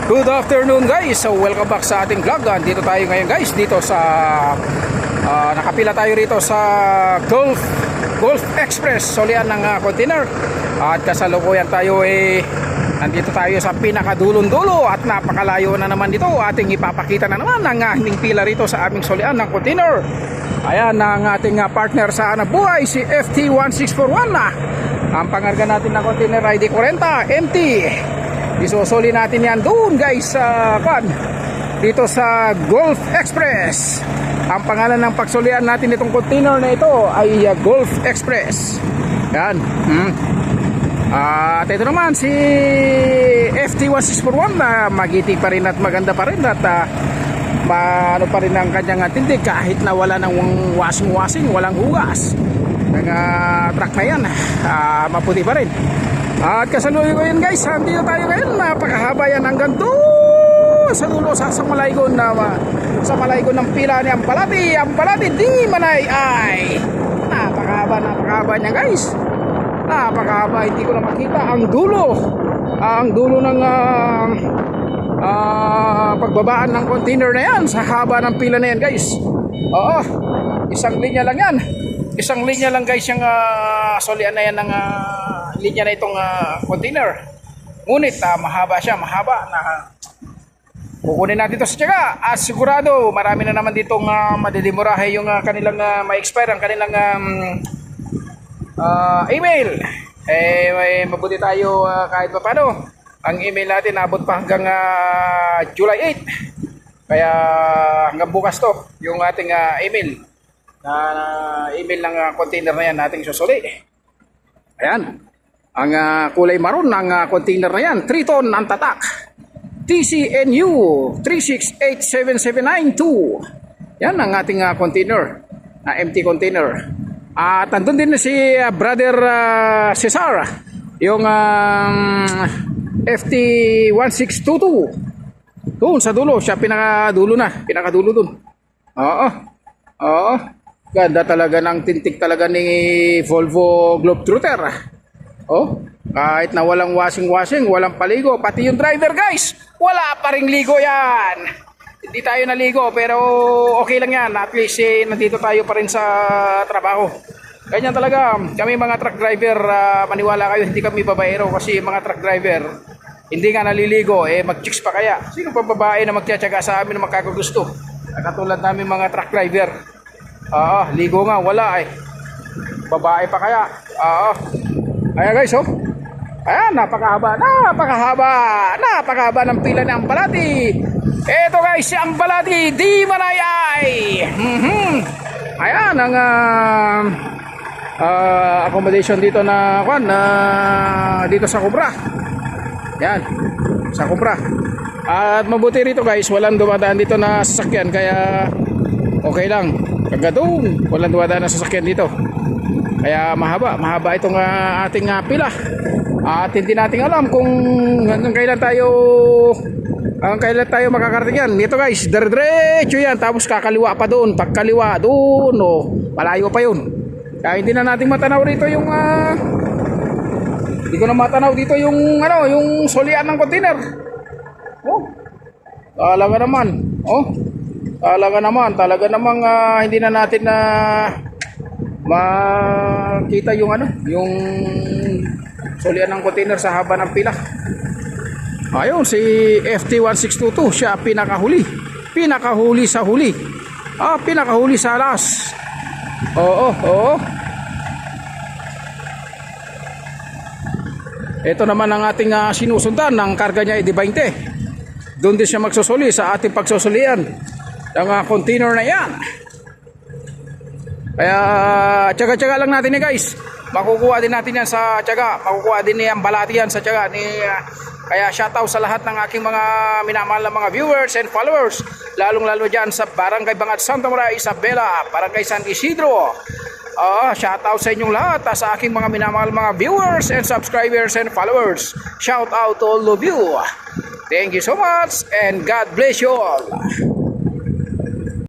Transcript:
Good afternoon guys, so welcome back sa ating vlog. Dito tayo ngayon guys, dito sa nakapila tayo rito sa Gulf Express, solian ng container. At kasalukuyan tayo nandito tayo sa pinakadulon-dulo at napakalayo na naman dito. Ating ipapakita na naman ang ating pila rito sa aming solian ng container. Ayan ang ating partner sa hanap buhay, si FT1641 na. Ang pangarga natin ng container ID 40 MT. Isusuli natin yan doon guys sa dito sa Gulf Express. Ang pangalan ng pagsulian natin itong container na ito ay Gulf Express. Yan. At ito naman si FT1641 na magiting pa rin at maganda pa rin at ano pa rin ang kanyang tindig kahit na wala ng washing, walang hugas. Ang truck na yan maputi pa rin. At kasalukuyan ko yun guys, dito tayo ngayon, napakahaba yan hanggang doon sa dulo sa Malaygon na sa Malaygon ng pila ni Ampalati di Manay ay napakahaba niya guys, napakahaba, hindi ko na makita ang dulo ng pagbabaan ng container na yan sa haba ng pila na yan guys. Oo, isang linya lang guys yung solian na yan ng linya na itong container. Ngunit mahaba na kukunin natin ito sa tiyaga at sigurado marami na naman ditong madidimurahe yung kanilang ma-expire ang kanilang email. Mabuti tayo kahit pa paano ang email natin abot pa hanggang July 8, kaya hanggang bukas to yung ating email ng container na yan nating susuli. Ayan ang kulay maroon ng container na yan, 3 ton ang tatak, TCNU 3687792. Yan ang ating container, empty container. At andun din si brother Cesar, yung FT1622 doon sa dulo, siya pinakadulo dun. Oo, ganda talaga ng tintik talaga ni Volvo Globetrotter. Oh, kahit na walang washing, walang paligo, pati yung driver guys, wala pa ring ligo yan. Hindi tayo naligo pero okay lang yan, at least nandito tayo pa rin sa trabaho. Ganyan talaga kami mga truck driver, maniwala kayo, hindi kami babaero kasi mga truck driver hindi nga naliligo, mag-chicks pa kaya. Sino pa babae na magtiyatsaga sa amin na magkakagusto? Katulad namin mga truck driver. Ligo nga, wala babae pa kaya. Ayan guys, ayan, napakahaba ng pila ng Ampalati. Ito guys, si Ampalati di Manay ay. Ayan ang accommodation dito na dito sa Cobra. Yan, sa Cobra. At mabuti rito guys, walang dumadaan dito na sasakyan, kaya okay lang. Kagadong walang dumadaan na sasakyan dito. Kaya mahaba itong ating pila. At hindi natin alam kung hanggang kailan tayo makakarating yan. Ito guys, diretso yan, tapos kakaliwa pa doon. Pagkaliwa doon, malayo pa yun. Kaya hindi na natin matanaw rito yung hindi ko na matanaw dito yung yung solian ng container. Talaga namang hindi na natin makita yung solian ng container sa haba ng pila. Ayun, si FT1622, siya pinakahuli sa huli. Pinakahuli sa alas. Oo. Ito naman ang ating sinusundan, ng karga niya ay 20. Doon din siya magsusuli sa ating pagsusulian ng container na yan. Kaya tiyaga-tiyaga lang natin guys. Makukuha din natin yan sa tiyaga. Makukuha din ni Ampalati yan sa tiyaga. Kaya shoutout sa lahat ng aking mga minamahal na mga viewers and followers. Lalong-lalo dyan sa Barangay Bangat Santa Maria Isabela, Barangay San Isidro. Shoutout sa inyong lahat, sa aking mga minamahal mga viewers and subscribers and followers. Shoutout to all of you. Thank you so much and God bless you all.